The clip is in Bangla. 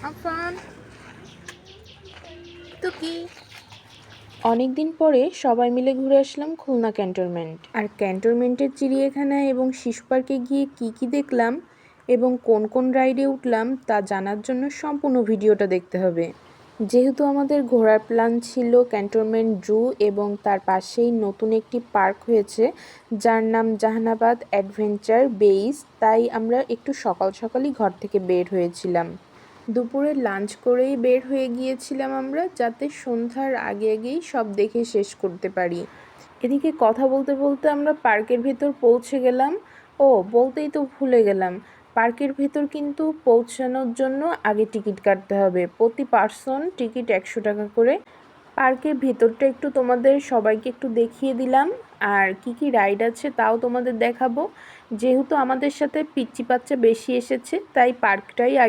আফান টুকি। অনেক দিন পরে সবাই মিলে ঘুরে আসলাম খুলনা ক্যান্টনমেন্ট। আর ক্যান্টনমেন্টের চিড়িয়াখানায় এবং শিশু পার্কে গিয়ে কি দেখলাম এবং কোন কোন রাইডে উঠলাম তা জানার জন্য সম্পূর্ণ ভিডিওটা দেখতে হবে। যেহেতু আমাদের ঘোরার প্ল্যান ছিল ক্যান্টনমেন্ট জু এবং তার পাশেই নতুন একটি পার্ক হয়েছে যার নাম জাহানাবাদ অ্যাডভেঞ্চার বেইস, তাই আমরা একটু সকাল সকালই ঘর থেকে বের হয়েছিলাম। দুপুরে লাঞ্চ করেই বের হয়ে গিয়েছিলাম আমরা, যাতে সন্ধ্যার আগেই সব দেখে শেষ করতে পারি। এদিকে কথা বলতে বলতে আমরা পার্কের ভেতর পৌঁছে গেলাম। বলতেই তো ভুলে গেলাম, পার্কের ভেতর কিন্তু পৌঁছানোর জন্য আগে টিকিট কাটতে হবে। প্রতি পার্সন টিকিট 100 টাকা করে। পার্কের ভেতরটা একটু তোমাদের সবাইকে একটু দেখিয়ে দিলাম, আর কি রাইড আছে তাও তোমাদের দেখাবো। যেহেতু আমাদের সাথে পিচ্চি বাচ্চা বেশি এসেছে, তাই পার্কটাই